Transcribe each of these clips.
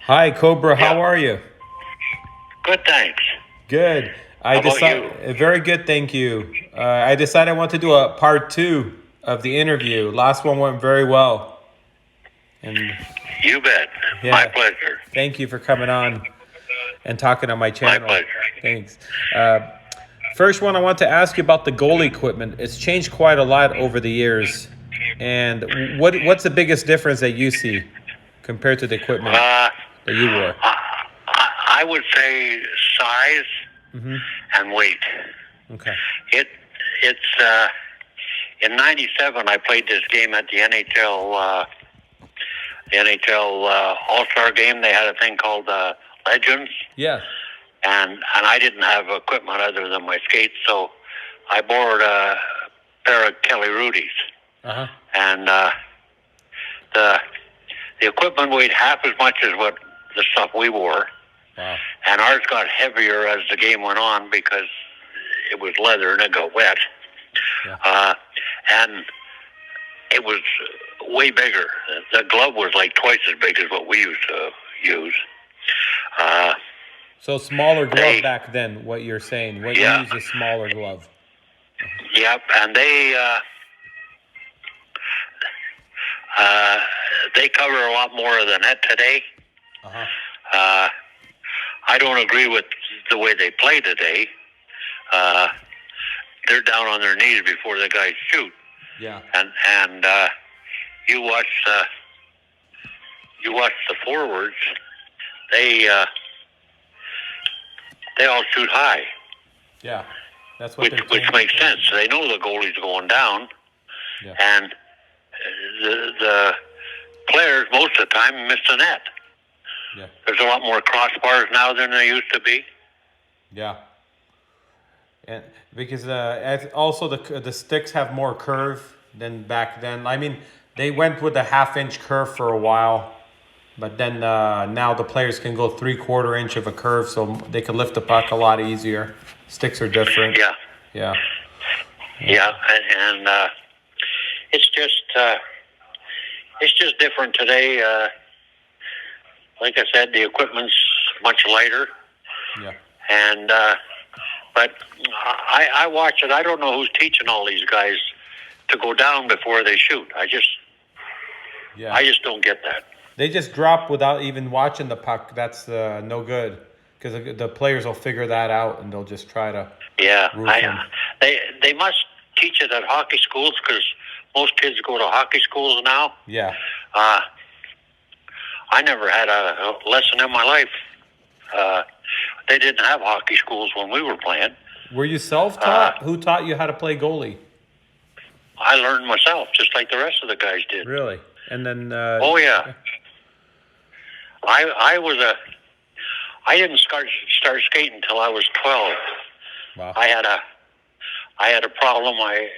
Hi, Cobra. Yeah. How are you? Good, thanks. Good. How about you? Very good, thank you. I decided I want to do a part two of the interview. Last one went very well, and You bet. My yeah, pleasure. thank you for coming on and talking on my My channel. pleasure. Thanks. First one, I want to ask you about the goalie equipment. It's changed quite a lot over the years, and what's the biggest difference that you see compared to the equipment Uh, that you wore? I would say size Mm-hmm. and weight. Okay. It's in '97. I played this game at the NHL All Star game. They had a thing called Legends, Yeah. and I didn't have equipment other than my skates, so I borrowed a pair of Kelly Rudy's, Uh huh. and the the equipment weighed half as much as what the stuff we wore, Wow. and ours got heavier as the game went on because it was leather and it got wet. Yeah. And it was way bigger. The glove was like twice as big as what we used to use. Uh, So smaller glove they, back then. What you're saying? What you yeah, use a smaller glove? yep, and they cover a lot more of the net today. Uh huh. Uh, I don't agree with the way they play today. They're down on their knees before the guys shoot, Yeah. and you watch the forwards. They all shoot high, Yeah. That's what which makes sense. They know the goalie's going down, Yeah. and the players most of the time miss the net. Yeah. There's a lot more crossbars now than there used to be. Yeah. And because also the sticks have more curve than back then. I mean, they went with a half-inch curve for a while, but then now the players can go 3/4 inch of a curve, so they can lift the puck a lot easier. Sticks are different. Yeah, Yeah. yeah, and it's just different today. Like I said, the equipment's much lighter, Yeah. and but I watch it. I don't know who's teaching all these guys to go down before they shoot. I just don't get that. They just drop without even watching the puck. That's no good because the players will figure that out and they'll just try to. Yeah, roof them. they must teach it at hockey schools because most kids go to hockey schools now. Yeah. I never had a lesson in my life. They didn't have hockey schools when we were playing. Were you self-taught? Who taught you how to play goalie? I learned myself, just like the rest of the guys did. Really? And then. Oh yeah. I didn't start skating until I was 12. Wow. I had a problem. I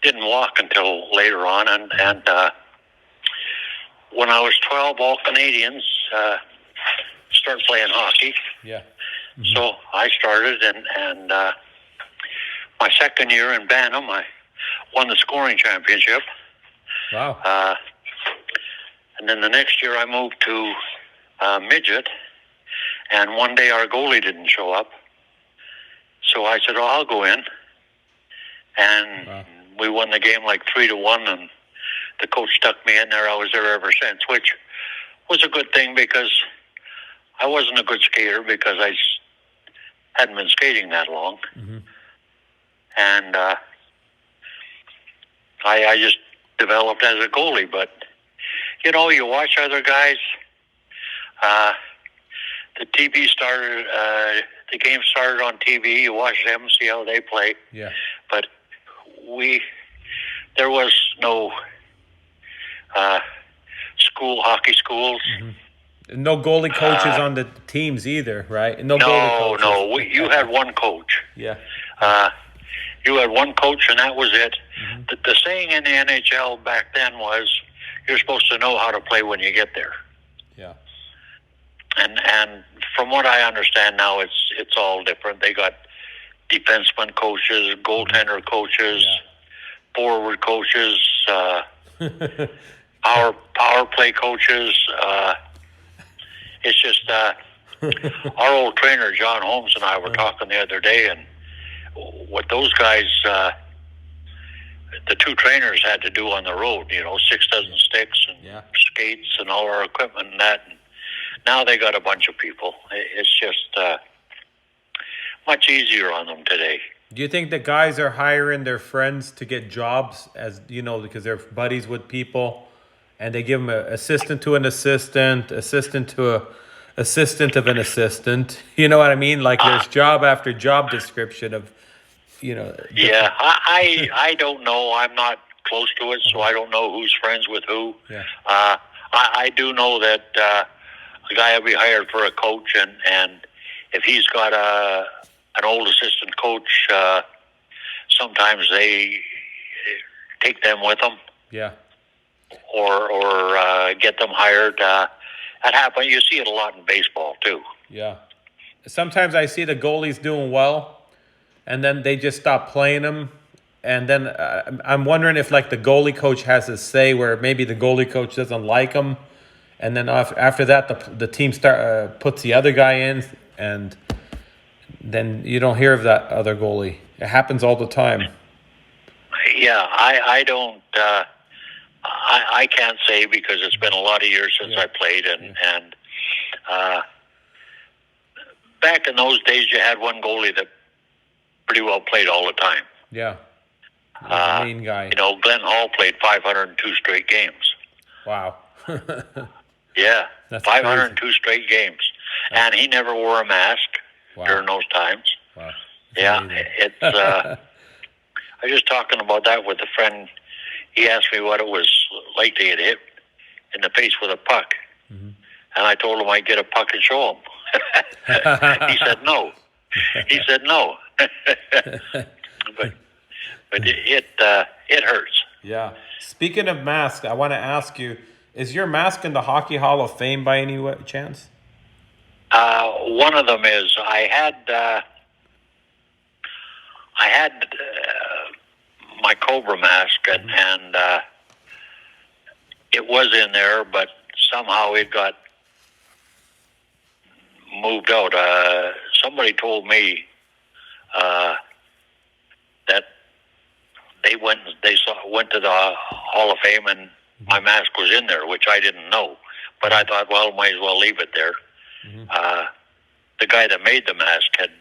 didn't walk until later on, and when I was 12, all Canadians started playing hockey. Yeah. So I started, and my second year in Bantam, I won the scoring championship. Wow. And then the next year I moved to midget, and one day our goalie didn't show up. So I said, "Oh, I'll go in," and we won the game like 3-1, and the coach stuck me in there. I was there ever since, which was a good thing because I wasn't a good skater because I hadn't been skating that long. Mm-hmm. And I just developed as a goalie. But, you watch other guys. The TV started, the game started on TV. You watch them, see how they play. Yeah. But there was no hockey schools. Mm-hmm. No goalie coaches on the teams either, right? No, goalie coaches. you had one coach. Yeah. You had one coach, and that was it. Mm-hmm. The saying in the NHL back then was, "You're supposed to know how to play when you get there." Yeah. And from what I understand now, it's all different. They got defenseman coaches, goaltender coaches, forward coaches, power play coaches. our old trainer John Holmes and I were talking the other day, and what those guys, the two trainers had to do on the road, 6 dozen sticks and skates and all our equipment and that. And now they got a bunch of people. It's just much easier on them today. Do you think the guys are hiring their friends to get jobs, as because they're buddies with people, and they give them an assistant to an assistant, assistant to a assistant of an assistant? You know what I mean? Like there's job after job description of, Yeah, I don't know. I'm not close to it, so I don't know who's friends with who. Yeah. I do know that a guy will be hired for a coach, and if he's got an old assistant coach, sometimes they take them with them. Yeah. Or get them hired. That happens. You see it a lot in baseball too. Yeah. Sometimes I see the goalies doing well, and then they just stop playing them. And then I'm wondering if like the goalie coach has a say where maybe the goalie coach doesn't like him, and then after that the team puts the other guy in, and then you don't hear of that other goalie. It happens all the time. Yeah, I don't. I can't say because it's been a lot of years since I played, and back in those days you had one goalie that pretty well played all the time. Yeah. The main guy. Glenn Hall played 502 straight games. Wow. Yeah, That's 502 crazy. straight games, and he never wore a mask during those times. Wow. Yeah, it's. I was just talking about that with a friend. He asked me what it was like to get hit in the face with a puck, and I told him I'd get a puck and show him. He said no. He said no. But it hurts. Yeah. Speaking of masks, I want to ask you: is your mask in the Hockey Hall of Fame by any chance? One of them is I had my Cobra mask, and it was in there, but somehow it got moved out. Somebody told me that they went to the Hall of Fame, and my mask was in there, which I didn't know. But I thought, well, might as well leave it there. The guy that made the mask had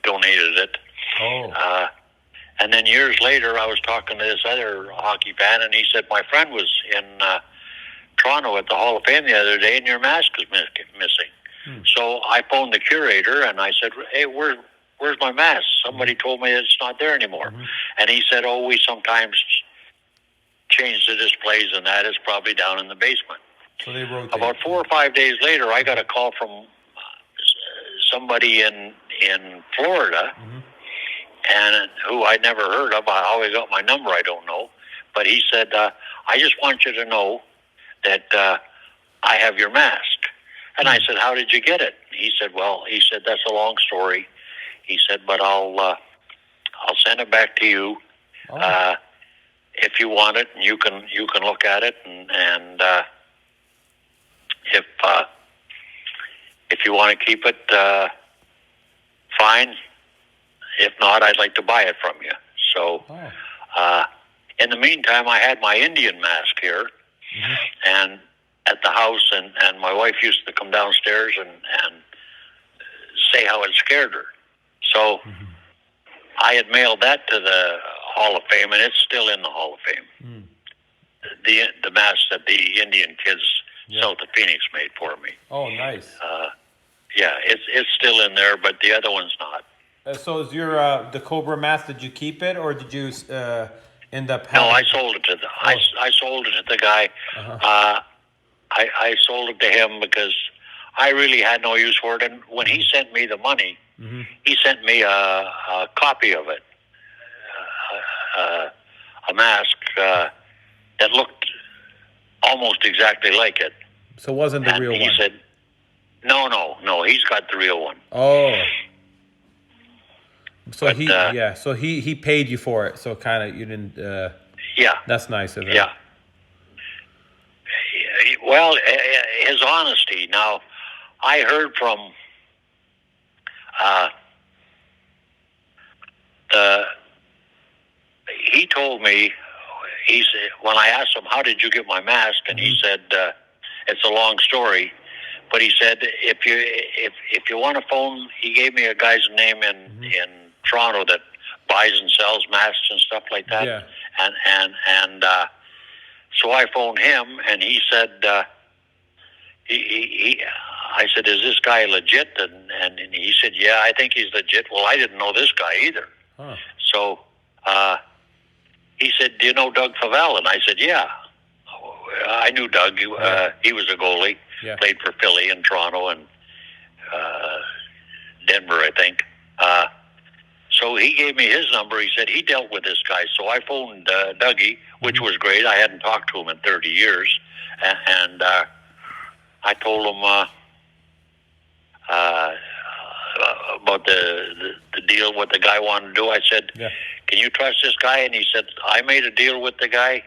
donated it. Oh. And then years later, I was talking to this other hockey fan, and he said, my friend was in Toronto at the Hall of Fame the other day, and your mask is missing. So I phoned the curator, and I said, hey, where's my mask? Somebody told me it's not there anymore. And he said, oh, we sometimes change the displays, and that is probably down in the basement. So they rotate. About 4 or 5 days later, I got a call from somebody in Florida, and who I'd never heard of. How he got my number, I don't know. But he said, I just want you to know that I have your mask. And I said, how did you get it? He said, that's a long story. He said, but I'll send it back to you if you want it, and you can look at it, and if you want to keep it, fine. If not, I'd like to buy it from you. So, in the meantime, I had my Indian mask here, and at the house, and my wife used to come downstairs and say how it scared her. So, I had mailed that to the Hall of Fame, and it's still in the Hall of Fame. The mask that the Indian kids south of Phoenix made for me. Oh, nice. Yeah, it's still in there, but the other one's not. So is your the Cobra mask? Did you keep it, or did you end up? No, I sold it to the. I sold it to the guy. I sold it to him because I really had no use for it. And when he sent me the money, he sent me a copy of it, a mask that looked almost exactly like it. So it wasn't the real one? He said, no, he's got the real one. Oh. So he paid you for it. So kind of you didn't. Yeah. That's nice of him. Yeah. Well, his honesty. Now, I heard from the. He told me. He said when I asked him, "How did you get my mask?" and he said, "It's a long story." But he said, if you want to phone, he gave me a guy's name in Toronto that buys and sells masks and stuff like that. Yeah. And so I phoned him, and he said, I said, "Is this guy legit?" And he said, "Yeah, I think he's legit." Well, I didn't know this guy either. Huh. So he said, "Do you know Doug Favell?" And I said, "Yeah." I knew Doug. He was a goalie. Yeah. Played for Philly and Toronto and Denver, I think. So he gave me his number. He said he dealt with this guy. So I phoned Dougie, which was great. I hadn't talked to him in 30 years. And I told him about the deal, what the guy wanted to do. I said, "Can you trust this guy?" And he said, "I made a deal with the guy."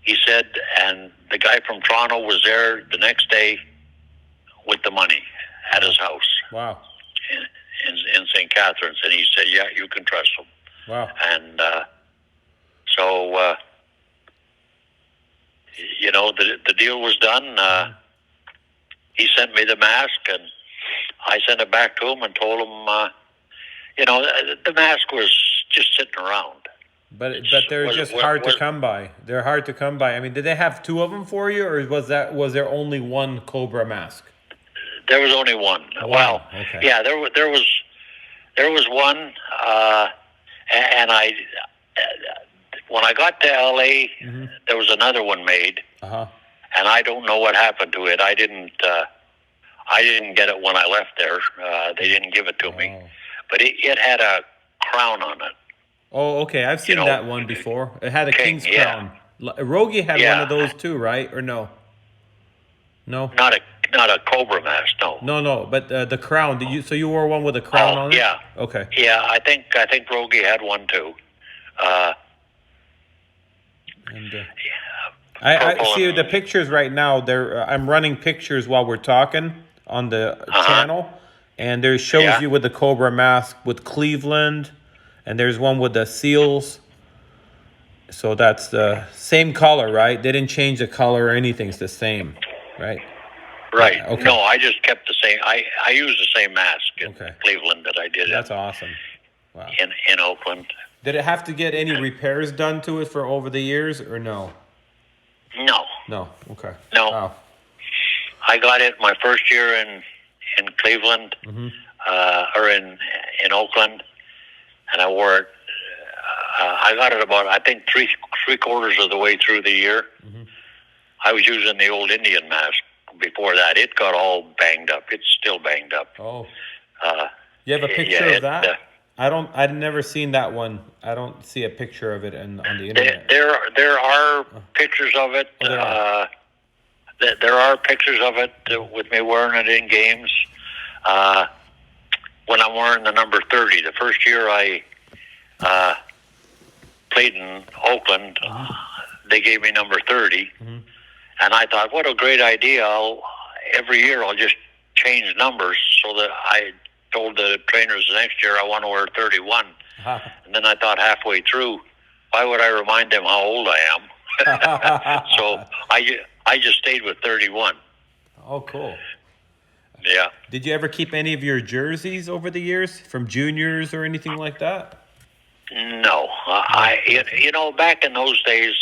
He said, and the guy from Toronto was there the next day with the money at his house. Wow. In St. Catharines. And he said, "Yeah, you can trust him." Wow. And so, you know, the deal was done. He sent me the mask, and I sent it back to him and told him, you know, the mask was just sitting around. But they're just hard to come by. They're hard to come by. I mean, did they have two of them for you, or was there only one Cobra mask? There was only one. Well, okay. Yeah, there was one, and I when I got to LA, there was another one made, and I don't know what happened to it. I didn't get it when I left there. They didn't give it to me, but it had a crown on it. Oh, okay. I've seen that one before. It had a king's crown. Rogie had one of those too, right? Or no? No. Not a Cobra mask, no. No. But the crown. So you wore one with a crown on it? Yeah. Okay. Yeah, I think Rogie had one too. I see the pictures right now. I'm running pictures while we're talking on the channel, and there shows you with the Cobra mask with Cleveland, and there's one with the seals. So that's the same color, right? They didn't change the color or anything. It's the same, right? Right. Okay. No, I just kept the same. I used the same mask in Cleveland that I did. That's awesome. Wow. In Oakland. Did it have to get any repairs done to it for over the years, or no? No. No. Okay. No. Wow. I got it my first year in Cleveland, or in Oakland, and I wore it. I got it about, I think, three quarters of the way through the year. I was using the old Indian mask before that. It got all banged up. It's still banged up. Oh. You have a picture of that? I've never seen that one. I don't see a picture of it on the internet. There are pictures of it. There are pictures of it with me wearing it in games. When I'm wearing the number 30, the first year I played in Oakland, they gave me number 30, and I thought, what a great idea! Every year I'll just change numbers, so that I told the trainers the next year I want to wear 31. And then I thought halfway through, why would I remind them how old I am? So I just stayed with 31. Oh, cool. Yeah. Did you ever keep any of your jerseys over the years from juniors or anything like that? No. You know, back in those days,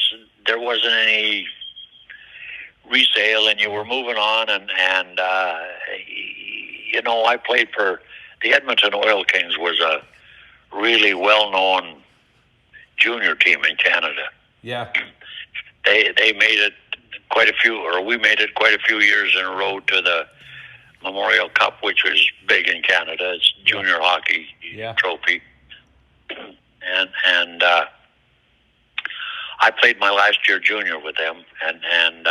there wasn't any resale, and you were moving on, and you know, I played for the Edmonton Oil Kings, was a really well-known junior team in Canada. Yeah. They made it quite a few, or we made it quite a few years in a row to the Memorial Cup, which was big in Canada. It's junior hockey trophy. And I played my last year junior with them, and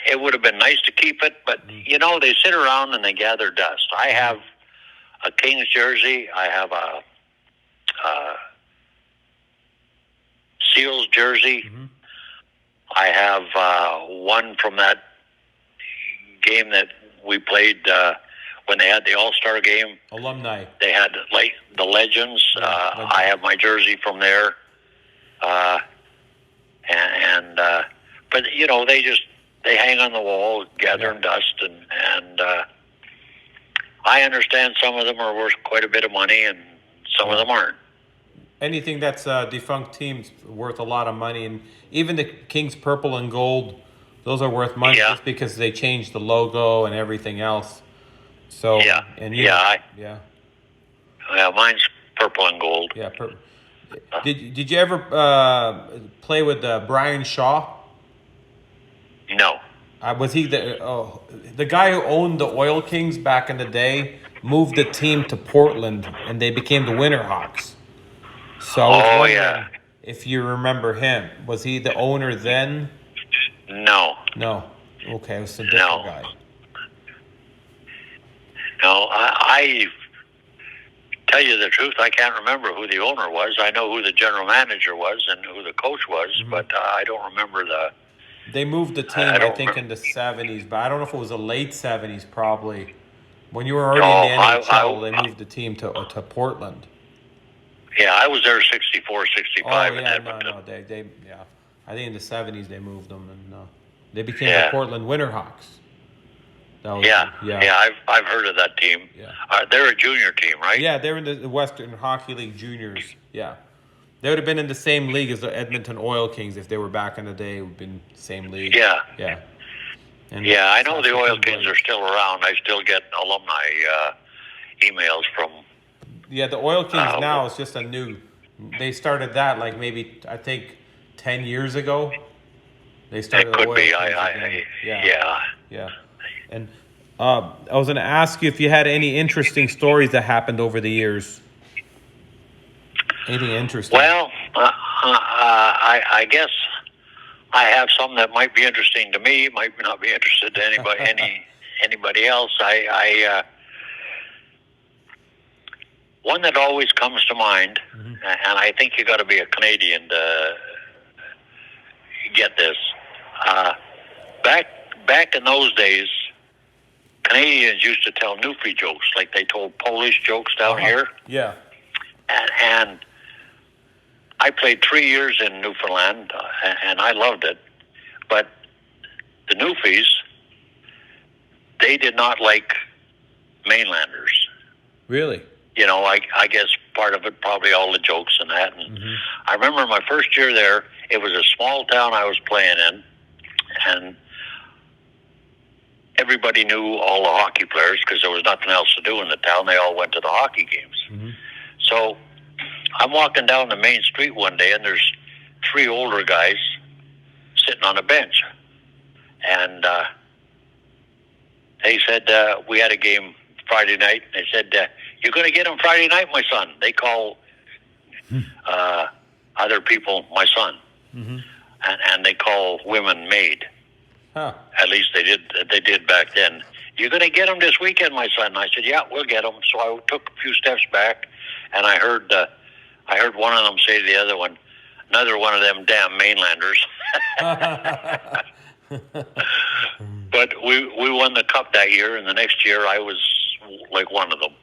it would have been nice to keep it, but you know, they sit around and they gather dust. I have a Kings jersey. I have a Seals jersey. I have one from that game that we played when they had the All-Star game. Alumni. They had like the Legends. Legends. I have my jersey from there. But you know, they hang on the wall, gathering dust, and I understand some of them are worth quite a bit of money, and some of them aren't. Anything that's defunct teams worth a lot of money, and even the Kings purple and gold, those are worth money just because they changed the logo and everything else. So yeah, mine's purple and gold. Yeah, did you ever play with Brian Shaw? No. Was he the guy who owned the Oil Kings back in the day? Moved the team to Portland, and they became the Winterhawks. So I was wondering if you remember him. Was he the owner then? No. No. Okay, it was a different guy. No, I tell you the truth, I can't remember who the owner was. I know who the general manager was and who the coach was, but I don't remember the... They moved the team, I think, in the 70s, but I don't know if it was the late 70s, probably. When you were already in the NHL, they moved the team to Portland. Yeah, I was there 64, 65 in Edmonton. No, they I think in the 70s they moved them, and they became the Portland Winterhawks. I've heard of that team. Yeah. They're a junior team, right? Yeah, they're in the Western Hockey League juniors. Yeah. They would have been in the same league as the Edmonton Oil Kings if they were back in the day. It would have been the same league. Yeah. Yeah. And I know the Oil Kings are still around. I still get alumni emails from... Yeah, the Oil Kings now is just a new... They started that like maybe, I think, 10 years ago. They started it could the Oil be. Kings. Yeah. And I was going to ask you if you had any interesting stories that happened over the years. Anything interesting? Well, I guess I have some that might be interesting to me, might not be interested to anybody else. One that always comes to mind, and I think you got to be a Canadian to get this. Back in those days, Canadians used to tell Newfie jokes, like they told Polish jokes down here. Yeah. And I played 3 years in Newfoundland, and I loved it. But the Newfies, they did not like mainlanders. Really? You know, I guess part of it, probably all the jokes and that. And I remember my first year there, it was a small town I was playing in, and everybody knew all the hockey players because there was nothing else to do in the town. They all went to the hockey games. So I'm walking down the main street one day, and there's 3 older guys sitting on a bench. And they said, we had a game Friday night. They said, you're going to get him Friday night, my son. They call other people my son. And they call women maid. Huh. At least they did back then. You're going to get him this weekend, my son. And I said, yeah, we'll get him. So I took a few steps back, and I heard one of them say to the other one, another one of them damn mainlanders. But we won the cup that year, and the next year I was like one of them.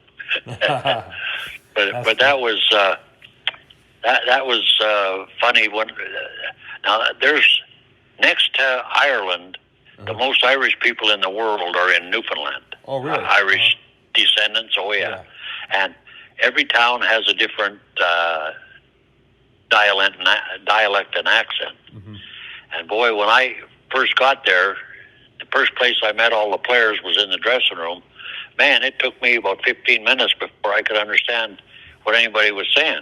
but that was that was funny. Now there's next to Ireland, the most Irish people in the world are in Newfoundland. Oh, really? Irish descendants. Oh, yeah. And every town has a different dialect and accent. And boy, when I first got there, the first place I met all the players was in the dressing room. Man, it took me about 15 minutes before I could understand what anybody was saying.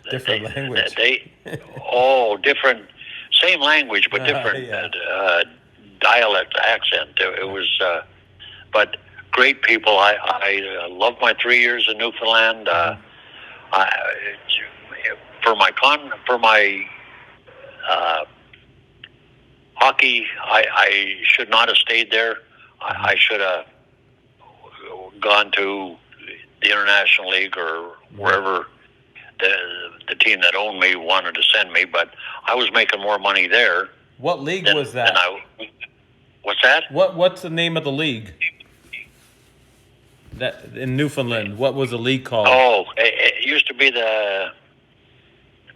Different language. Different, same language, but different dialect accent. It was, but great people. I loved my 3 years in Newfoundland. For my hockey, I should not have stayed there. I should have gone to the International League or wherever the team that owned me wanted to send me, but I was making more money there. What league was that? What's that? What's the name of the league? That in Newfoundland, what was the league called? Oh, it used to be the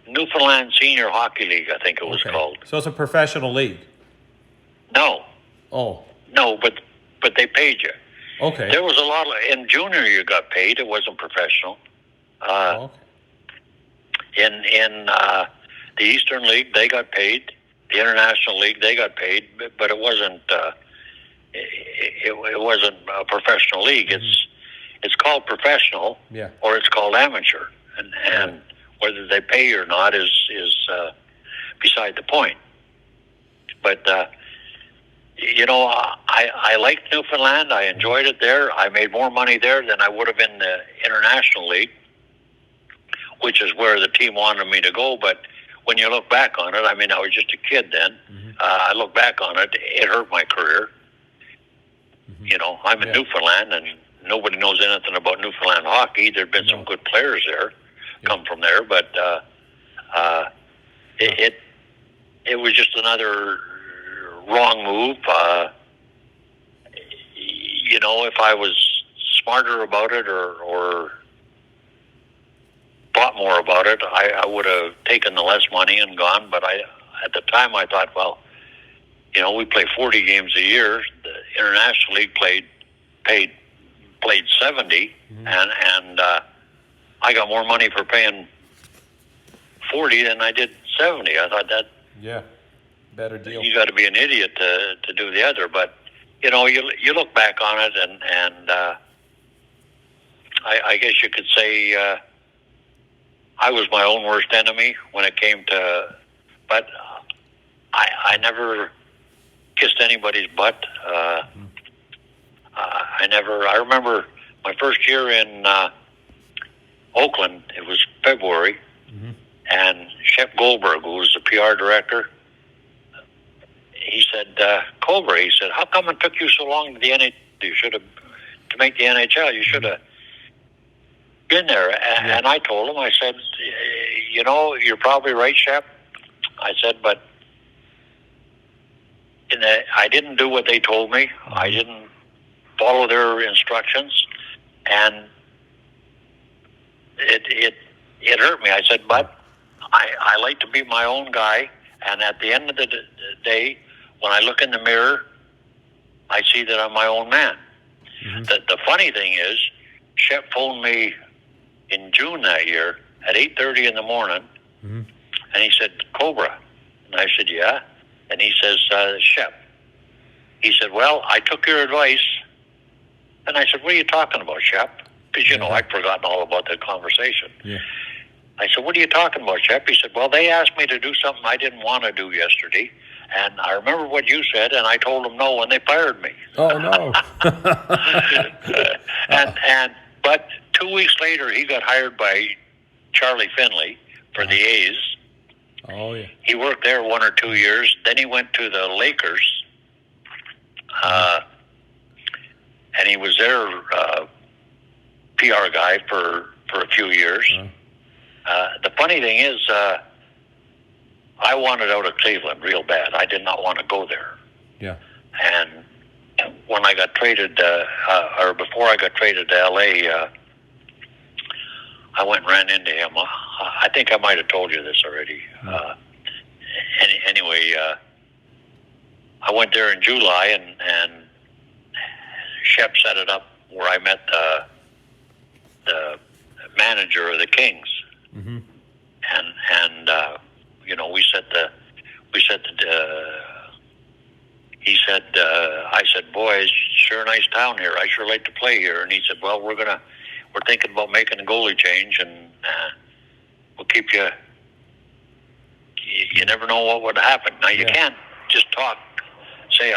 Newfoundland Senior Hockey League, I think it was called. So it's a professional league. No. Oh. No, but they paid you. Okay. There was a lot in junior. You got paid. It wasn't professional. Okay. In the Eastern League, they got paid. The International League, they got paid, but it wasn't. It wasn't a professional league. It's called professional, or it's called amateur, and whether they pay or not is beside the point. But I liked Newfoundland. I enjoyed it there. I made more money there than I would have in the International League, which is where the team wanted me to go. But when you look back on it, I mean, I was just a kid then. I look back on it, it hurt my career. You know, I'm in Newfoundland, and nobody knows anything about Newfoundland hockey. There have been some good players there, come from there, but it was just another wrong move. You know, if I was smarter about it or thought more about it, I would have taken the less money and gone. But at the time, I thought, well, you know, we play 40 games a year. The International League played 70, and I got more money for paying 40 than I did 70. I thought that better deal. You got to be an idiot to do the other. But you know, you look back on it, and I guess you could say I was my own worst enemy when it came to. But I never kissed anybody's butt. I remember my first year in Oakland. It was February, and Shep Goldberg, who was the PR director, he said, "Cobra," he said, "how come it took you so long to the NHL? You should have to make the NHL. You should have been there." And I told him, I said, "You know, you're probably right, Shep." I said, "But I didn't do what they told me. I didn't follow their instructions, and it hurt me." I said, "But I like to be my own guy, and at the end of the day, when I look in the mirror, I see that I'm my own man." The funny thing is, Shep phoned me in June that year at 8:30 in the morning, and he said, "Cobra," and I said, "Yeah," and he says, "Shep," he said, "Well, I took your advice," and I said, "What are you talking about, Shep?" Because you know I'd forgotten all about that conversation. I said, "What are you talking about, Shep?" He said, "Well, they asked me to do something I didn't want to do yesterday, and I remember what you said, and I told them no, and they fired me." Oh no! But 2 weeks later, he got hired by Charlie Finley for the A's. Oh yeah. He worked there 1 or 2 years. Then he went to the Lakers, and he was their PR guy for a few years. The funny thing is, I wanted out of Cleveland real bad. I did not want to go there. And when I got traded, or before I got traded to LA, I went and ran into him. I think I might have told you this already. Anyway, I went there in July, and Shep set it up where I met the manager of the Kings, and you know, he said, I said, "Boy, it's sure a nice town here. I sure like to play here." And he said, "Well, we're thinking about making a goalie change, and we'll keep you. You never know what would happen. Now you can't just talk, say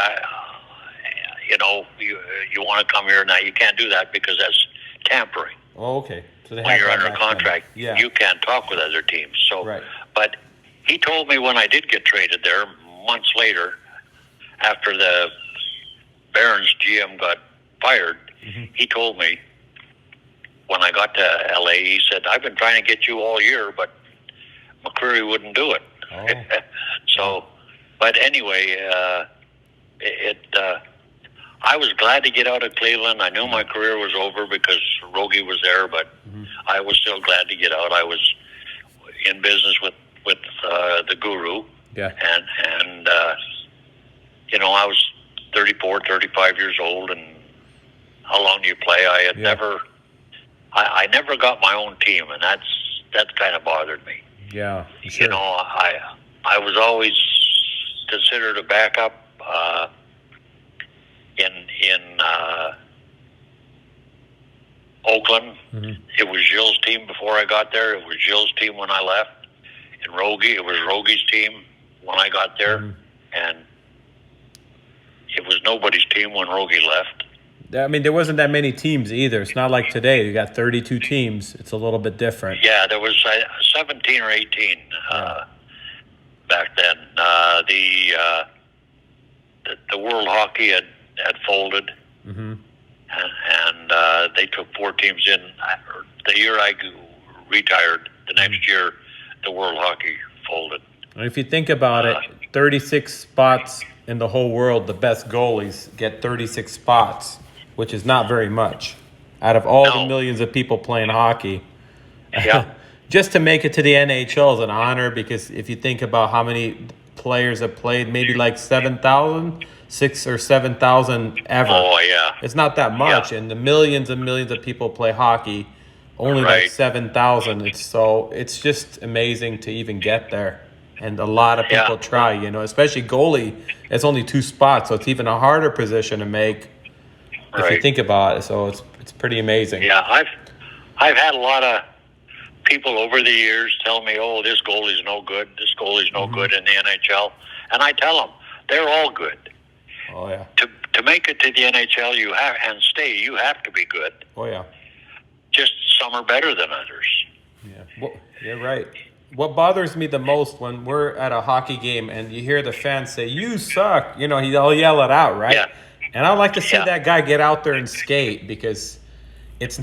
you know, you want to come here now. You can't do that because that's tampering." Oh, okay. So when you're under contract, you can't talk with other teams. So, but he told me when I did get traded there, months later, after the Barons GM got fired, he told me when I got to LA, he said, "I've been trying to get you all year, but McCreary wouldn't do it." So, but anyway, I was glad to get out of Cleveland. I knew my career was over because Rogie was there, but I was still glad to get out. I was in business with the Guru, Yeah. and I was 34, 35 years old, and how long do you play? I had I never got my own team, and that kind of bothered me. Yeah. Sure. I was always considered a backup. In Oakland, it was Gilles' team before I got there. It was Gilles' team when I left. In Rogie, it was Rogie's team when I got there. And it was nobody's team when Rogie left. I mean, there wasn't that many teams either. It's not like today. You got 32 teams. It's a little bit different. Yeah, there was 17 or 18 back then. The World Hockey had folded, and they took 4 teams in. The year I retired, the next year, the World Hockey folded. And if you think about it, 36 spots in the whole world, the best goalies get 36 spots, which is not very much. Out of all the millions of people playing hockey, just to make it to the NHL is an honor, because if you think about how many players have played, maybe like 7,000, 6,000 or 7,000 ever. Oh, yeah. It's not that much, and the millions and millions of people play hockey, only like 7,000. It's just amazing to even get there. And a lot of people try, especially goalie. It's only 2 spots, so it's even a harder position to make if you think about it. So it's pretty amazing. Yeah, I've had a lot of people over the years tell me, "Oh, this goalie's no good. This goalie's no good in the NHL," and I tell them they're all good. Oh yeah. To make it to the NHL, you have to be good. Oh yeah. Just some are better than others. Yeah. Well, you're right. What bothers me the most when we're at a hockey game and you hear the fans say, "You suck," he'll yell it out, right? Yeah. And I like to see that guy get out there and skate, because it's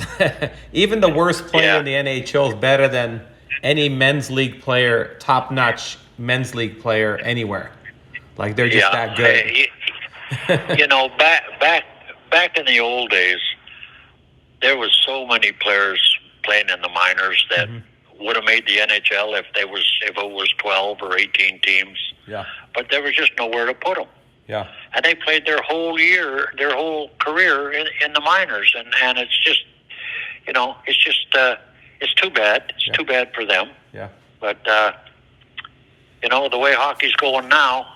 even the worst player in the NHL is better than any men's league player, top-notch men's league player anywhere. Like, they're just that good. Back in the old days, there was so many players playing in the minors that would have made the NHL if it was 12 or 18 teams. Yeah. But there was just nowhere to put them. Yeah. And they played their whole career in the minors, and it's just, it's too bad. It's too bad for them. Yeah. But the way hockey's going now,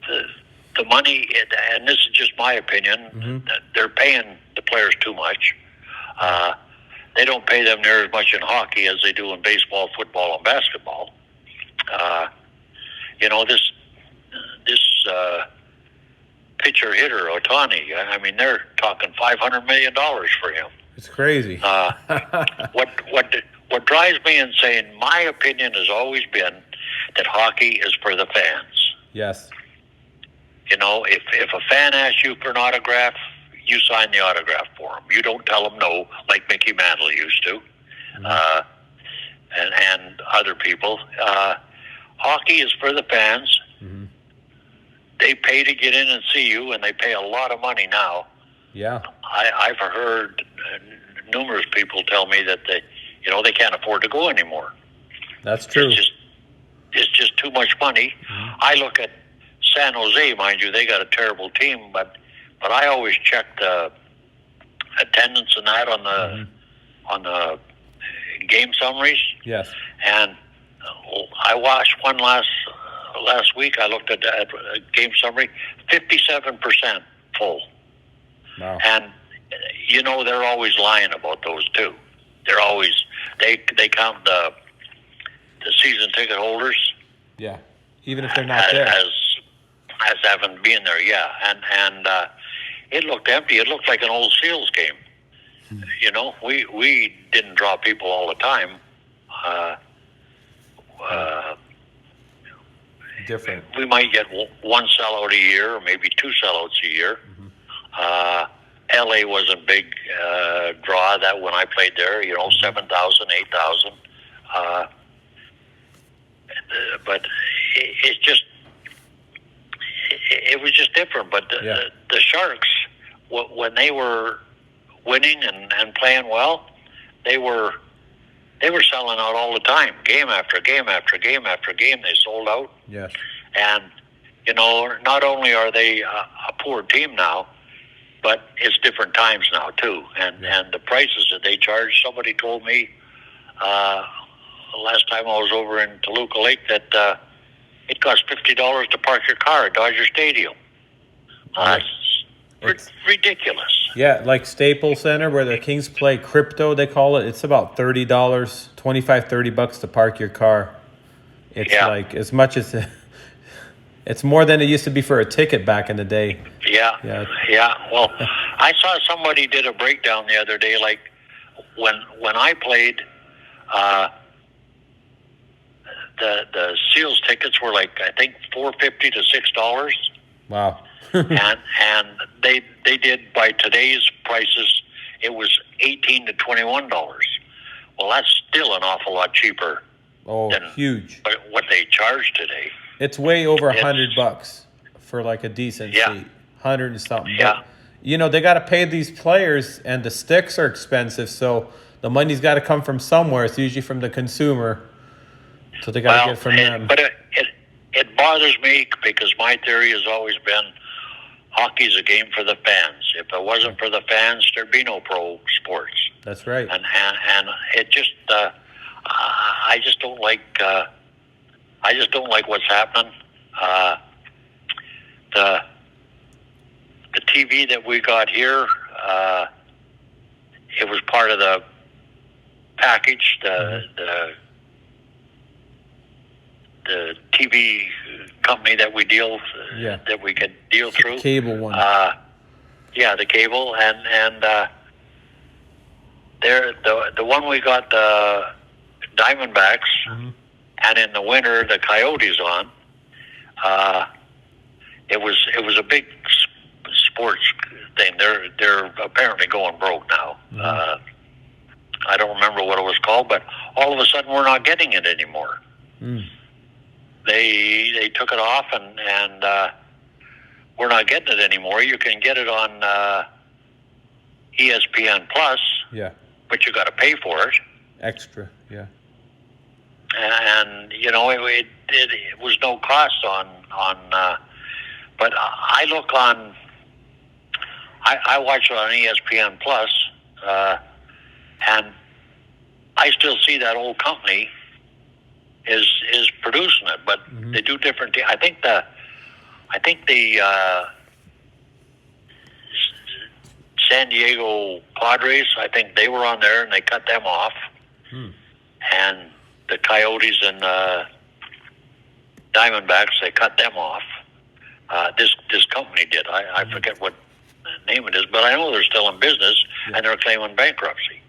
the money, and this is just my opinion, they're paying the players too much. They don't pay them near as much in hockey as they do in baseball, football, and basketball. This pitcher hitter Ohtani, I mean, they're talking $500 million for him. It's crazy. What drives me insane, my opinion has always been that hockey is for the fans. Yes. If a fan asks you for an autograph, you sign the autograph for him. You don't tell him no, like Mickey Mantle used to, and other people. Hockey is for the fans. They pay to get in and see you, and they pay a lot of money now. Yeah. I've heard numerous people tell me that they can't afford to go anymore. That's true. It's just too much money. I look at San Jose, mind you, they got a terrible team, but I always check the attendance and that on the game summaries. Yes. And I watched one last week. I looked at a game summary, 57% full. Wow. And they're always lying about those too. They're always they count the season ticket holders. Yeah. Even if they're not there. As having been there, yeah. And it looked empty. It looked like an old Seals game. We didn't draw people all the time. Different. We might get one sellout a year, or maybe 2 sellouts a year. LA was a big draw that when I played there, 7,000, 8,000. But it's just it was just different. But the Sharks, when they were winning and playing well, they were selling out all the time, game after game after game after game. They sold out. Yes. And not only are they a poor team now, but it's different times now too. And the prices that they charge. Somebody told me last time I was over in Toluca Lake that it costs $50 to park your car at Dodger Stadium. It's ridiculous. Yeah, like Staples Center where the Kings play crypto, they call it. It's about $30, $25-$30 to park your car. It's like as much as it's more than it used to be for a ticket back in the day. Yeah. Well, I saw somebody did a breakdown the other day. Like when I played, the Seals tickets were like I think $4.50 to $6. Wow. and they did by today's prices. It was $18 to $21. Well, that's still an awful lot cheaper. Oh, huge! What they charge today. It's way over $100 for like a decent seat. 100 and something. Yeah. But, they got to pay these players, and the sticks are expensive, so the money's got to come from somewhere. It's usually from the consumer, so they got to get from them. But it bothers me because my theory has always been hockey's a game for the fans. If it wasn't for the fans, there'd be no pro sports. That's right. And it just I just don't like what's happening. The TV that we got here, it was part of the package. The TV company that we that we could deal through. The cable one. The cable and the one we got the Diamondbacks, and in the winter the Coyotes on. It was a big sports thing. They're apparently going broke now. I don't remember what it was called, but all of a sudden we're not getting it anymore. They took it off and we're not getting it anymore. You can get it on ESPN Plus. Yeah. But you got to pay for it. Extra. Yeah. And it was no cost on but I look on. I watch it on ESPN Plus, and I still see that old company is producing it, but they do different. I think the San Diego Padres. I think they were on there, and they cut them off, and the Coyotes and Diamondbacks, they cut them off. This company did. I forget what name it is, but I know they're still in business and they're claiming bankruptcy.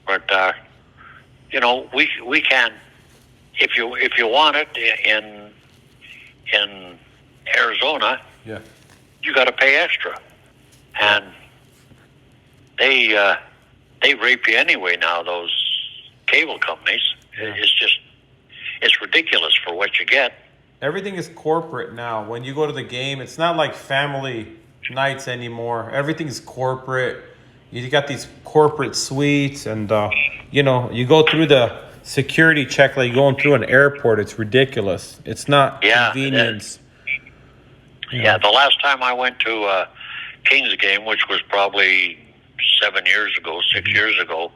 But we can, if you want it in Arizona, you got to pay extra, and they rape you anyway now. Those cable companies, it's ridiculous for what you get. Everything is corporate now. When you go to the game, it's not like family nights anymore. Everything's corporate. You got these corporate suites, and you go through the security check like going through an airport. It's ridiculous. It's not convenience. The last time I went to a Kings game, which was probably 6 years ago,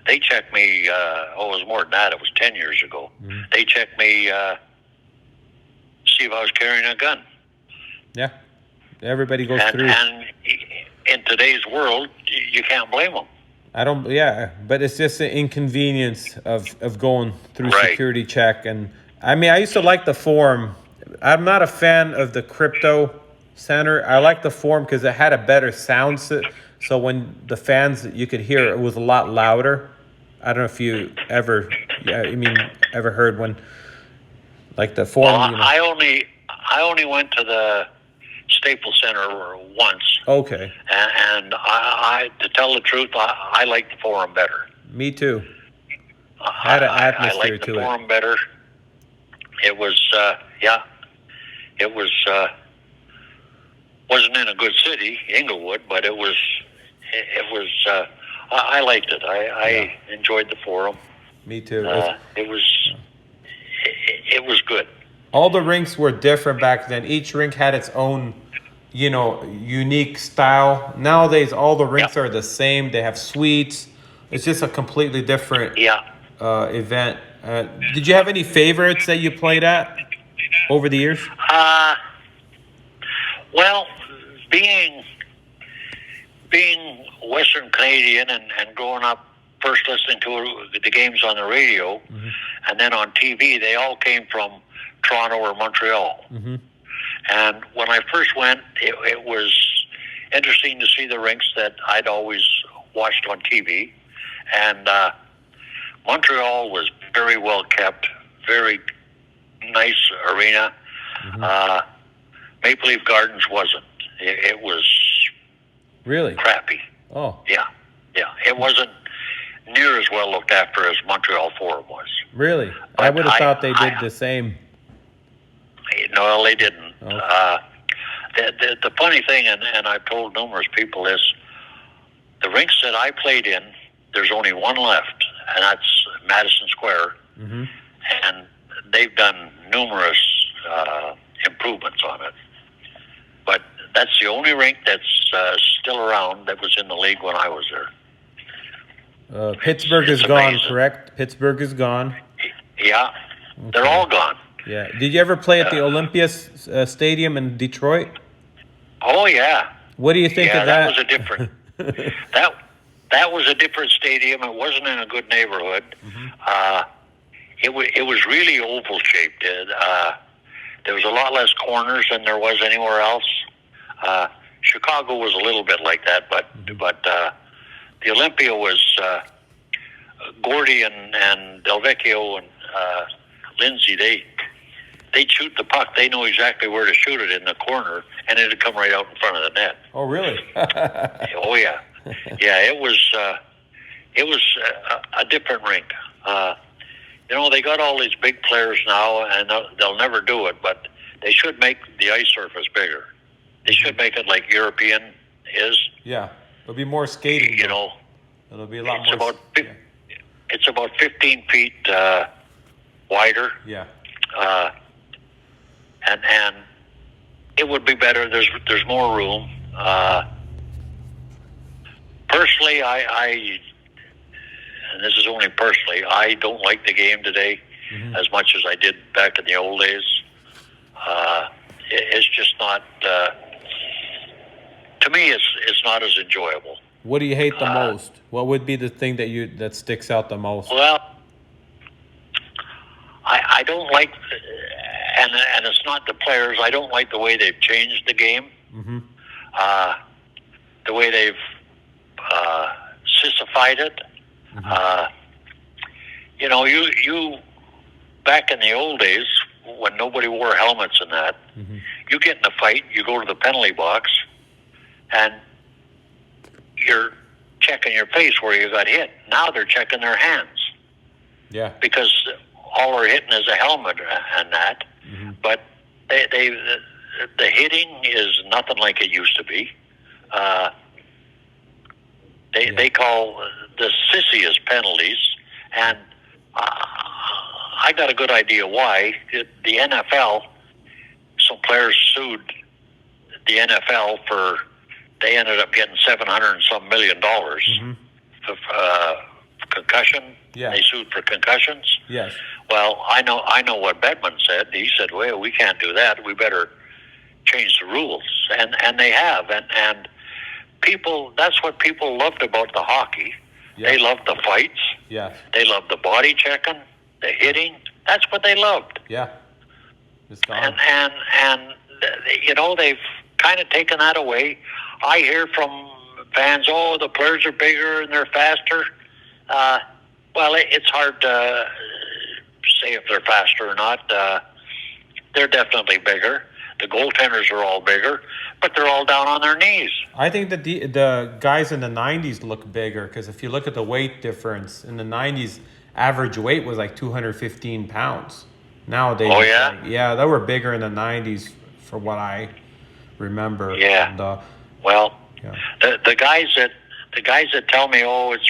they checked me. It was more than that. It was 10 years ago. They checked me. See if I was carrying a gun. Yeah, everybody goes through. And in today's world, you can't blame them. But it's just the inconvenience of going through security check. And I mean, I used to like the Forum. I'm not a fan of the Crypto Center. I like the Forum because it had a better sound. So when the fans, you could hear it was a lot louder. I don't know if you ever heard when. Like the Forum. Well, I only went to the Staples Center once. Okay. And I to tell the truth, I like the Forum better. Me too. Had an atmosphere I like the Forum better. It was Wasn't in a good city, Inglewood, but it was. I liked it. I enjoyed the Forum. Me too. It was good. All the rinks were different back then. Each rink had its own, unique style. Nowadays, all the rinks are the same. They have suites. It's just a completely different event. Did you have any favorites that you played at over the years? Well, being Western Canadian and growing up first listening to the games on the radio and then on TV, they all came from Toronto or Montreal. And when I first went, it was interesting to see the rinks that I'd always watched on TV. And Montreal was very well kept, very nice arena. Maple Leaf Gardens wasn't. It was really crappy. Oh. Yeah. It wasn't near as well looked after as Montreal Forum was. Really? I would have thought they did the same. No, they didn't. Okay. The funny thing, and I've told numerous people this, the rinks that I played in, there's only one left, and that's Madison Square. And they've done numerous improvements on it. But that's the only rink that's still around that was in the league when I was there. Pittsburgh is gone, correct? Pittsburgh is gone. Yeah, they're all gone. Yeah. Did you ever play at the Olympia Stadium in Detroit? Oh yeah. What do you think of that? That was a different. that was a different stadium. It wasn't in a good neighborhood. It was really oval shaped. There was a lot less corners than there was anywhere else. Chicago was a little bit like that, but the Olympia was Gordy and Del Vecchio and Lindsay. They'd shoot the puck. They know exactly where to shoot it in the corner, and it'd come right out in front of the net. Oh, really? Oh, yeah. Yeah, it was a different rink. They got all these big players now, and they'll never do it, but they should make the ice surface bigger. They should make it like European is. Yeah, it'll be more skating. It'll be a lot more. It's about 15 feet wider. Yeah. And it would be better. There's more room. Personally, and this is only personally, I don't like the game today as much as I did back in the old days. It's just not. To me, it's not as enjoyable. What do you hate the most? What would be the thing that sticks out the most? Well, I don't like, and it's not the players. I don't like the way they've changed the game. The way they've sissified it. You back in the old days when nobody wore helmets and that, you get in a fight, you go to the penalty box, and you're checking your face where you got hit. Now they're checking their hands. Yeah. Because all they're hitting is a helmet and that. But the hitting is nothing like it used to be. They call the sissiest penalties, and I got a good idea why. The NFL, some players sued the NFL for. They ended up getting $700 and some million for concussion. Yeah. They sued for concussions. Yes. Well, I know what Bedman said. He said, "Well, we can't do that. We better change the rules," and they have. And people, that's what people loved about the hockey. Yeah. They loved the fights. Yeah. They loved the body checking, the hitting. That's what they loved. Yeah. It's gone. And they've kind of taken that away. I hear from fans, "Oh, the players are bigger and they're faster." Well, it's hard to say if they're faster or not. They're definitely bigger. The goaltenders are all bigger, but they're all down on their knees. I think that the guys in the 90s look bigger because if you look at the weight difference, in the 90s, average weight was like 215 pounds. Nowadays, oh, yeah? They were bigger in the 90s for what I remember. Yeah. And, Well, yeah. the guys that tell me, oh, it's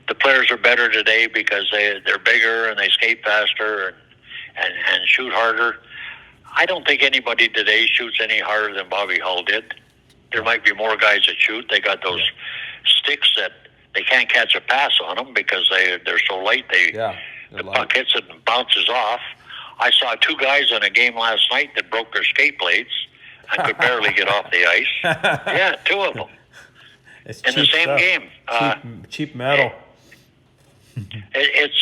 the players are better today because they're bigger and they skate faster and shoot harder. I don't think anybody today shoots any harder than Bobby Hull did. There might be more guys that shoot. They got those sticks that they can't catch a pass on them because they're so light. The puck hits it and bounces off. I saw 2 guys in a game last night that broke their skate blades and could barely get off the ice. Yeah, 2 of them. It's in the same stuff. game. Cheap metal. It's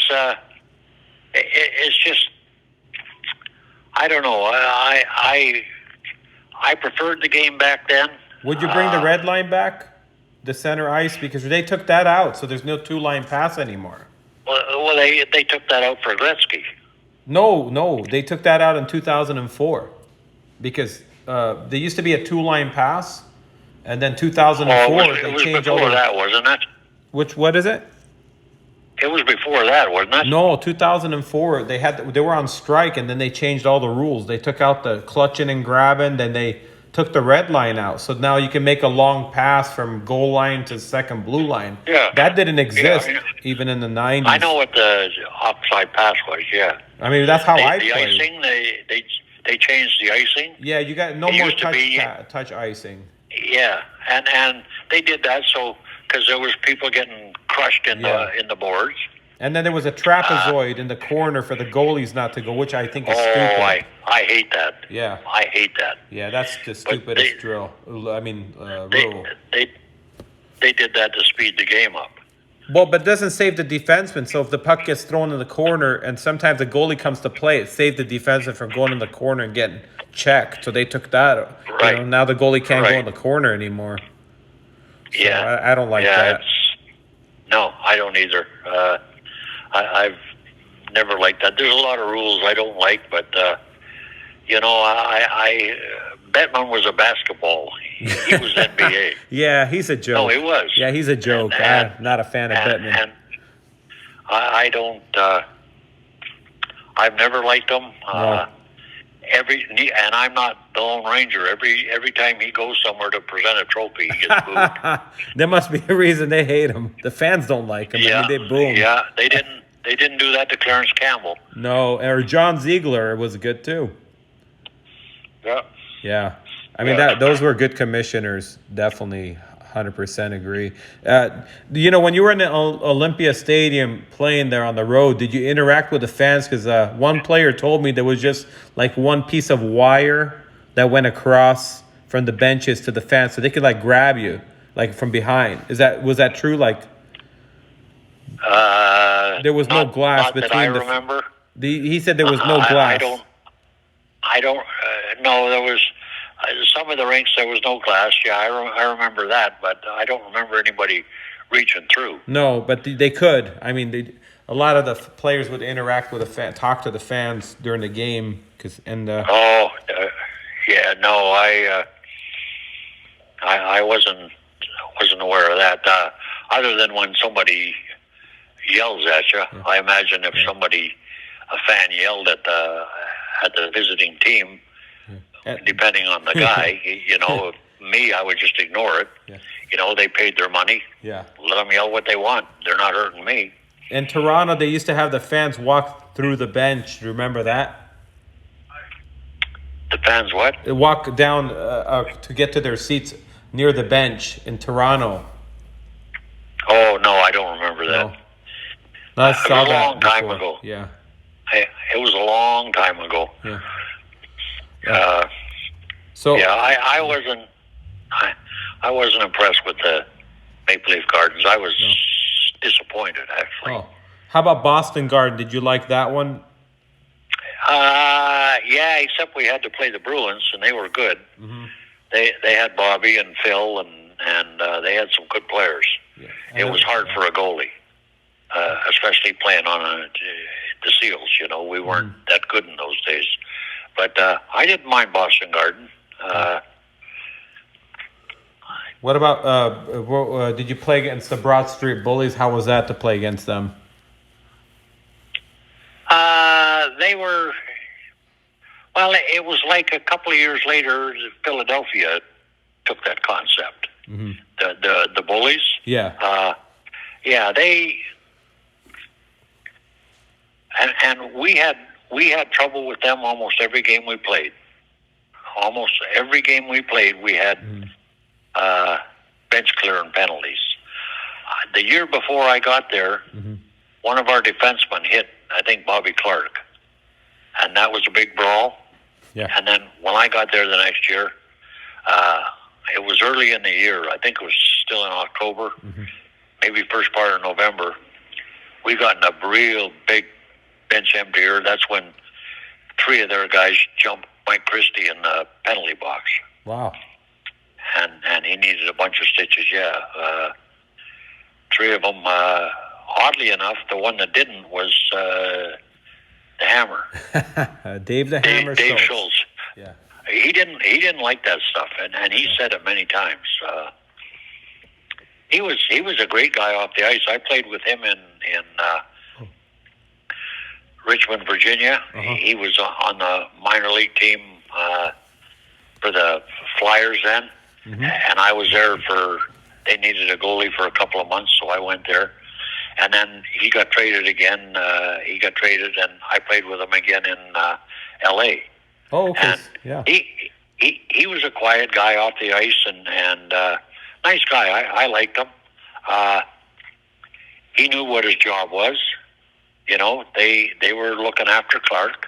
just, I don't know. I preferred the game back then. Would you bring the red line back, the center ice, because they took that out, so there's no 2-line pass anymore. Well, they took that out for Gretzky. No, they took that out in 2004 because there used to be a 2-line pass, and then 2004 it was before that, wasn't it? What is it? It was before that, wasn't it? No, 2004. They were on strike, and then they changed all the rules. They took out the clutching and grabbing, then they took the red line out. So now you can make a long pass from goal line to second blue line. Yeah. That didn't exist even in the 90s. I know what the offside pass was, yeah. I mean, that's how I played. The icing, they changed the icing. Yeah, you got no more touch icing. Yeah, and they did that so because there was people getting crushed in the boards. And then there was a trapezoid in the corner for the goalies not to go, which I think is stupid. I hate that. Yeah. I hate that. Yeah, that's the stupidest drill. I mean, rule. They did that to speed the game up. Well, but it doesn't save the defenseman. So if the puck gets thrown in the corner and sometimes the goalie comes to play, it saved the defenseman from going in the corner and getting checked. So they took that. Right. You know, now the goalie can't go in the corner anymore. So yeah. I don't like that. No, I don't either. I've never liked that. There's a lot of rules I don't like, but Bettman was a basketball. He was NBA. Yeah, he's a joke. No, he was. Yeah, he's a joke. I'm not a fan of Bettman. And I don't. I've never liked him. No. And I'm not the Lone Ranger. Every time he goes somewhere to present a trophy, he gets booed. There must be a reason they hate him. The fans don't like him. Yeah, I mean, they boo him. Yeah, they didn't do that to Clarence Campbell. No, or John Ziegler was good too. Yeah. Yeah. I mean, those were good commissioners. Definitely 100% agree. When you were in the Olympia Stadium playing there on the road, did you interact with the fans? Because one player told me there was just like one piece of wire that went across from the benches to the fans, so they could like grab you like from behind. Was that true? Like there was no glass between that I remember. He said there was no glass. I don't. No, there was. Some of the rinks there was no glass. Yeah, I remember that, but I don't remember anybody reaching through. No, but they could. I mean, a lot of the players would interact with talk to the fans during the game. Yeah, no, I wasn't aware of that. Other than when somebody yells at you, yeah. I imagine if a fan yelled at the visiting team. Depending on the guy, me, I would just ignore it. Yeah. They paid their money. Yeah. Let them yell what they want. They're not hurting me. In Toronto, they used to have the fans walk through the bench. Do you remember that? The fans what? They walk down to get to their seats near the bench in Toronto. Oh, no, I don't remember that. No, I saw it was a long time ago. Yeah. It was a long time ago. Yeah. I wasn't impressed with the Maple Leaf Gardens. I was disappointed, actually. Oh. How about Boston Garden? Did you like that one? Yeah, except we had to play the Bruins, and they were good. Mm-hmm. They had Bobby and Phil, and they had some good players. Yeah. It was hard for a goalie, especially playing on the Seals. We weren't that good in those days. But I didn't mind Boston Garden. What about, did you play against the Broad Street Bullies? How was that to play against them? It it was like a couple of years later, Philadelphia took that concept. Mm-hmm. The bullies. Yeah. Yeah, they and we had trouble with them almost every game we played. Almost every game we played, we had bench clearing penalties. The year before I got there, one of our defensemen hit, I think, Bobby Clark, and that was a big brawl. Yeah. And then when I got there the next year, it was early in the year. I think it was still in October, maybe first part of November. We got in a real big bench emptier. That's when 3 of their guys jumped Mike Christie in the penalty box. Wow. And he needed a bunch of stitches, 3 of them. Oddly enough, the one that didn't was the Hammer. Dave the Hammer Dave Schultz. Schultz. Yeah. He didn't like that stuff, and he said it many times. He was a great guy off the ice. I played with him in Richmond, Virginia. He was on the minor league team for the Flyers then, and I was there they needed a goalie for a couple of months, so I went there. And then he got traded again. And I played with him again in L.A. Oh, okay. And Yeah. he was a quiet guy off the ice and nice guy. I liked him. He knew what his job was. You know, they were looking after Clark,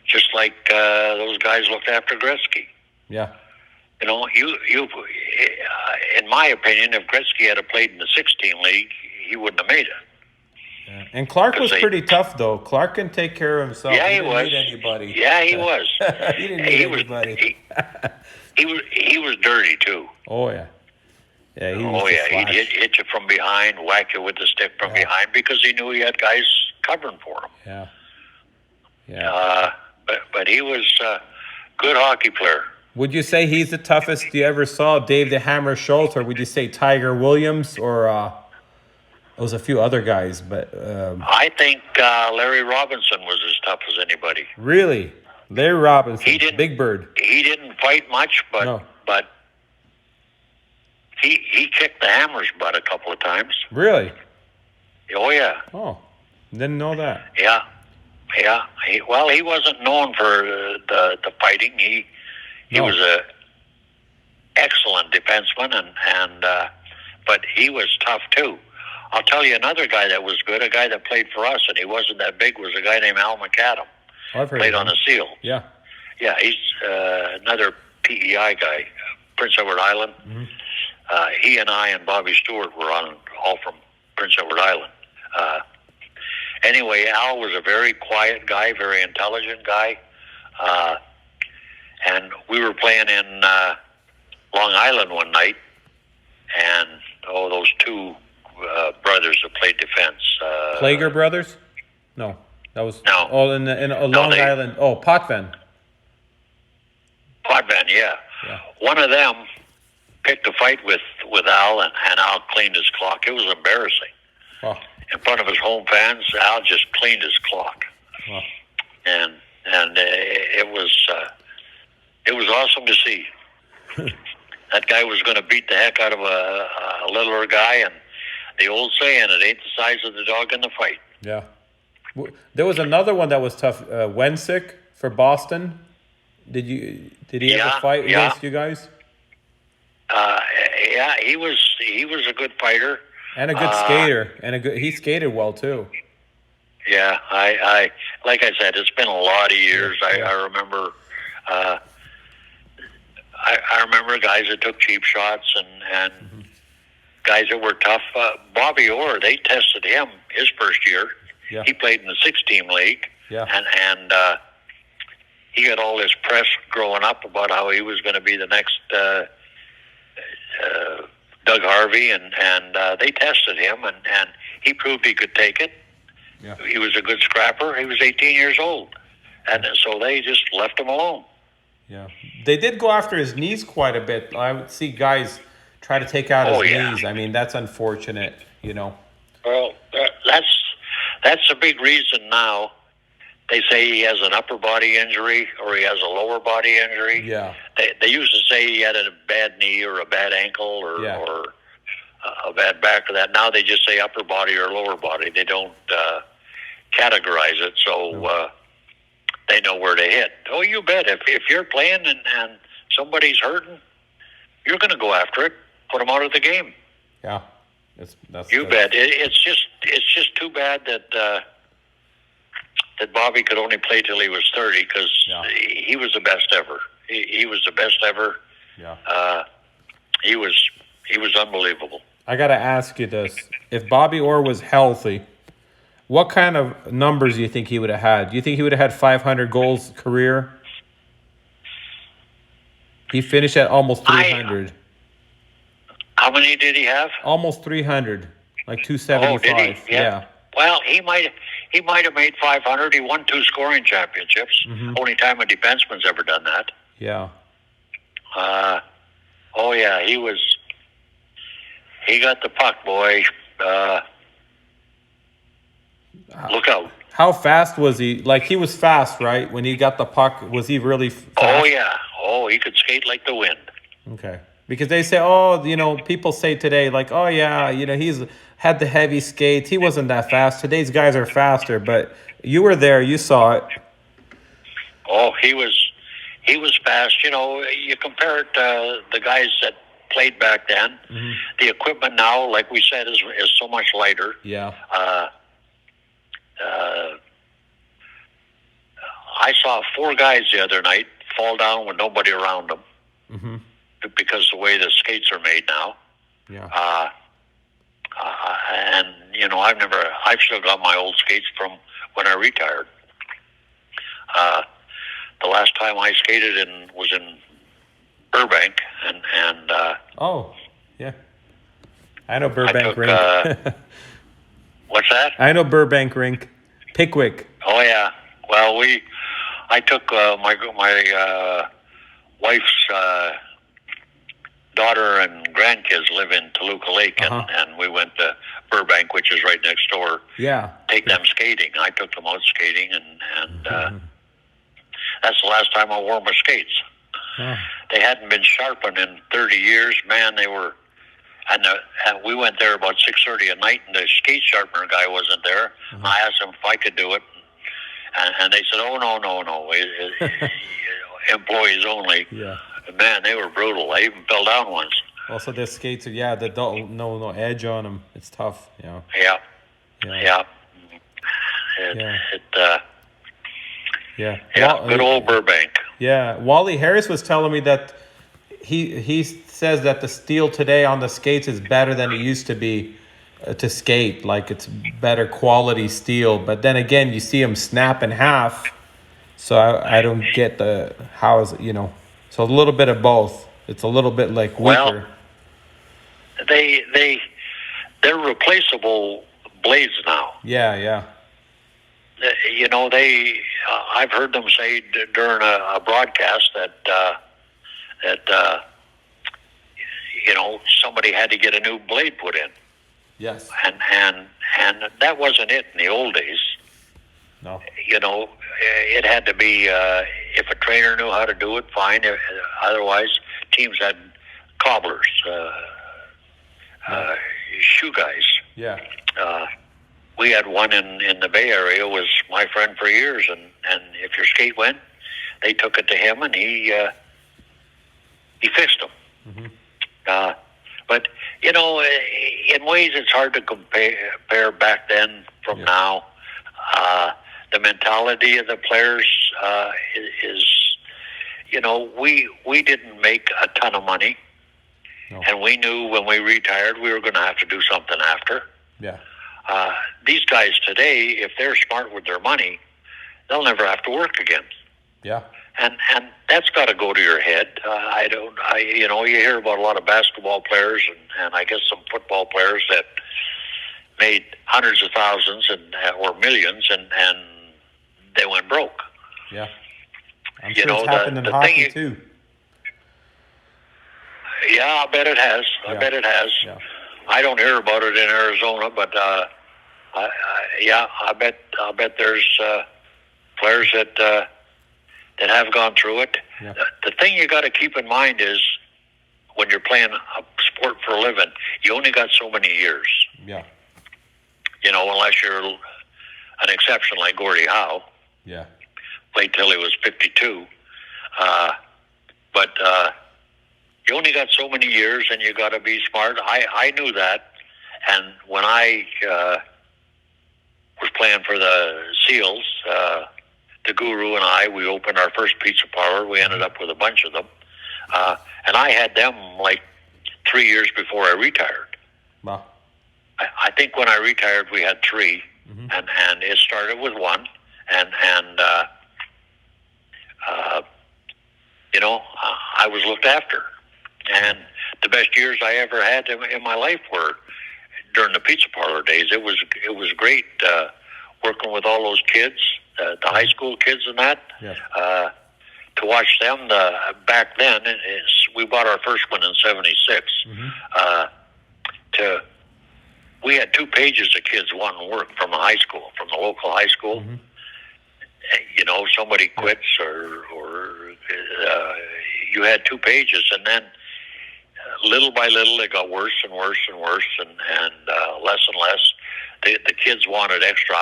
just like those guys looked after Gretzky. Yeah. You know, in my opinion, if Gretzky had played in the 16 league, he wouldn't have made it. Yeah. And Clark was pretty tough, though. Clark can take care of himself. Yeah, he he didn't was. need anybody. Yeah, he was. He didn't need anybody. He was dirty too. Oh yeah. Yeah. He'd hit you from behind, whack you with the stick from behind because he knew he had guys covering for him. Yeah. Yeah. But he was a good hockey player. Would you say he's the toughest you ever saw, Dave the Hammer Schultz, or would you say Tiger Williams, or it was a few other guys? But I think Larry Robinson was as tough as anybody. Really, Larry Robinson, Big Bird. He didn't fight much, but he kicked the Hammer's butt a couple of times. Really? Oh yeah. Oh, didn't know that. Yeah. He wasn't known for the fighting. He was a excellent defenseman, and but he was tough too. I'll tell you another guy that was good, a guy that played for us, and he wasn't that big, was a guy named Al McAdam. I've heard played of on him. the Seal. Yeah. Yeah, he's another PEI guy, Prince Edward Island. He and I and Bobby Stewart were all from Prince Edward Island. Anyway, Al was a very quiet guy, very intelligent guy. And we were playing in Long Island one night, and those 2 brothers that played defense. Plager brothers? No, that was No. Oh, in Long Island. Oh, Potvin. Potvin, yeah. One of them picked a fight with Al, and Al cleaned his clock. It was embarrassing. Oh. In front of his home fans, Al just cleaned his clock. Oh. And it was awesome to see. That guy was going to beat the heck out of a littler guy, and the old saying, it ain't the size of the dog in the fight. Yeah. There was another one that was tough, Wensick for Boston. Did he ever fight against you guys? Yeah, he was a good fighter. And a good skater. He skated well too. Yeah, I like I said, it's been a lot of years. I remember I remember guys that took cheap shots and guys that were tough. Bobby Orr, they tested him his first year. Yeah. He played in the 6-team league. Yeah. And he got all this press growing up about how he was going to be the next Doug Harvey, and they tested him, and he proved he could take it. Yeah. He was a good scrapper. He was 18 years old, and so they just left him alone. Yeah, they did go after his knees quite a bit. I would see guys try to take out his knees. I mean, that's unfortunate, you know. Well, that's a big reason now they say he has an upper body injury or he has a lower body injury. Yeah. They used to say he had a bad knee or a bad ankle or a bad back or that. Now they just say upper body or lower body. They don't categorize it, so they know where to hit. Oh, you bet. If you're playing and somebody's hurting, you're going to go after it. Put them out of the game. Yeah. Bet. It's just too bad that Bobby could only play till he was 30 because he was the best ever. He was the best ever. Yeah. He was unbelievable. I got to ask you this. If Bobby Orr was healthy, what kind of numbers do you think he would have had? Do you think he would have had 500 goals career? He finished at almost 300. How many did he have? Almost 300, like 275. Oh, did he? Yeah. Well, he might have made 500. He won 2 scoring championships. Mm-hmm. Only time a defenseman's ever done that. Yeah. Oh yeah, he got the puck, boy. Look out. How fast was he? Like, he was fast, right? When he got the puck, was he really fast? Oh yeah. Oh, he could skate like the wind. Okay. Because they say, people say today, like, oh yeah, he's had the heavy skates. He wasn't that fast. Today's guys are faster, but you were there, you saw it. Oh, he was fast. You compare it to the guys that played back then. Mm-hmm. The equipment now, like we said, is so much lighter. Yeah. I saw 4 guys the other night fall down with nobody around them. Mm-hmm. Because the way the skates are made now. Yeah. And I've still got my old skates from when I retired. The last time I skated was in Burbank, and oh, yeah. I know Burbank Rink. What's that? I know Burbank Rink. Pickwick. Oh yeah. Well, I took my wife's daughter and grandkids live in Toluca Lake, and we went to Burbank, which is right next door. Yeah. Take them skating. I took them out skating, and that's the last time I wore my skates. They hadn't been sharpened in 30 years. Man, they were. And we went there about 6:30 at night, and the skate sharpener guy wasn't there. I asked him if I could do it, and they said, "Oh no, employees only." Yeah. Man, they were brutal. I even fell down once. Also, the skates are they don't no edge on them. It's tough. Yeah. Good old Burbank. Yeah, Wally Harris was telling me that he says that the steel today on the skates is better than it used to be to skate. Like, it's better quality steel. But then again, you see them snap in half. So I don't get how is it, So a little bit of both. It's a little bit like weaker. Well, they're replaceable blades now. Yeah. I've heard them say during a broadcast that somebody had to get a new blade put in. Yes. And that wasn't it in the old days. No. It had to be, if a trainer knew how to do it, fine. Otherwise, teams had cobblers, shoe guys. Yeah. We had one in the Bay Area, was my friend for years, and if your skate went, they took it to him, and he fixed them. Mm-hmm. But, in ways it's hard to compare back then from now. The mentality of the players is we didn't make a ton of money, and we knew when we retired we were going to have to do something after. Yeah. These guys today, if they're smart with their money, they'll never have to work again. Yeah. And that's got to go to your head. You hear about a lot of basketball players and I guess some football players that made hundreds of thousands or millions, and they went broke. Yeah. I'm sure it's happened in hockey too. Yeah, I bet it has. I bet it has. Yeah. I don't hear about it in Arizona, but I bet there's Players that have gone through it. Yeah. The thing you got to keep in mind is when you're playing a sport for a living, you only got so many years. Yeah. You know, unless you're an exception like Gordie Howe. Yeah. Played till he was 52. But you only got so many years, and you got to be smart. I knew that, and when I was playing for the Seals, the Guru and I, we opened our first pizza parlor. We ended up with a bunch of them, and I had them like 3 years before I retired. Wow. I think when I retired, we had 3, and it started with 1, and you know, I was looked after. And the best years I ever had in my life were during the pizza parlor days. It was great working with all those kids, the high school kids and that. Yes. To watch them. Back then, we bought our first one in '76. We had 2 pages of kids wanting work from the high school, from the local high school. You know, somebody quits or you had 2 pages, and then little by little it got worse and worse and worse, and less and less. The kids wanted extra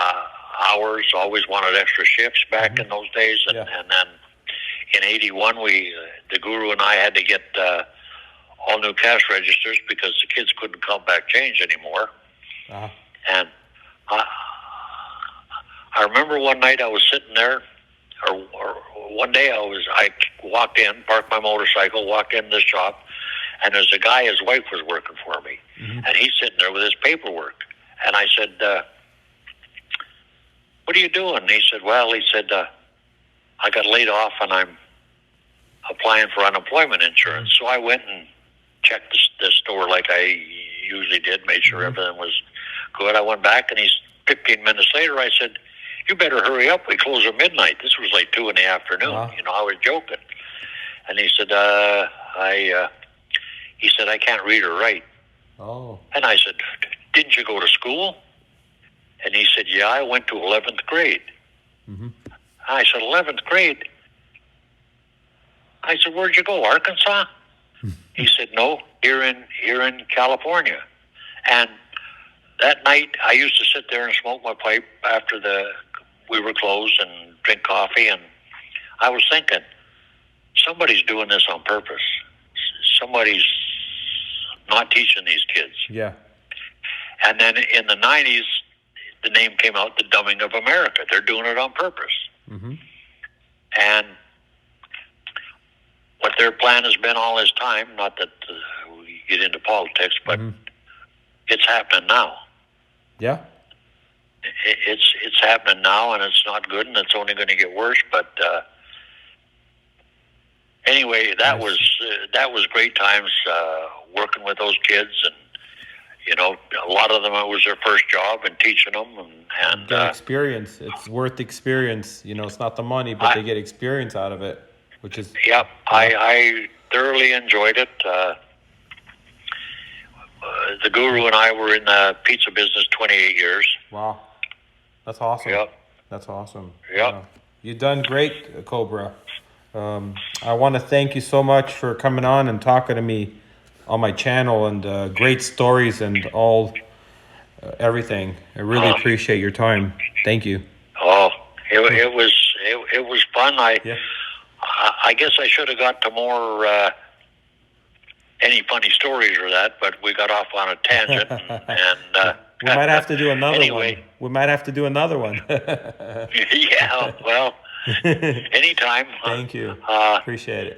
hours, always wanted extra shifts back in those days, and then in '81 the Guru and I had to get all new cash registers because the kids couldn't come back change anymore. And I remember one night I was sitting there, or one day I walked in, parked my motorcycle, walked in the shop, and there's a guy, his wife was working for me, and he's sitting there with his paperwork. And I said, "What are you doing?" And he said, "I got laid off and I'm applying for unemployment insurance." So I went and checked the store like I usually did, made sure everything was good. I went back, and 15 minutes later, I said, "You better hurry up. We close at midnight." This was like 2 in the afternoon. You know, I was joking. And he said, "I can't read or write." Oh. And I said, "Didn't you go to school?" And he said, "Yeah, I went to 11th grade." I said, "11th grade?" I said, "Where'd you go, Arkansas?" He said, "No, here in California." And that night, I used to sit there and smoke my pipe after we were closed and drink coffee, and I was thinking, somebody's doing this on purpose. Somebody's not teaching these kids. Yeah. And then in the '90s, the name came out, the dumbing of America. They're doing it on purpose. And what their plan has been all this time, not that we get into politics, but it's happening now. Yeah. It's happening now, and it's not good, and it's only going to get worse. But anyway, that was great times working with those kids, and you know, a lot of them it was their first job, and teaching them, and get experience. It's worth experience. You know, it's not the money, but they get experience out of it, which is. Yep, I thoroughly enjoyed it. The Guru and I were in the pizza business 28 years. Wow. That's awesome. Yep. That's awesome. Yep. Yeah. You've done great, Cobra. I want to thank you so much for coming on and talking to me on my channel, and great stories and all everything. I really appreciate your time. Thank you. Oh, it was fun. I guess I should have got to more any funny stories or that, but we got off on a tangent, and we might have to do another anyway. one. We might have to do another one. Yeah, well, anytime. Thank you. Appreciate it.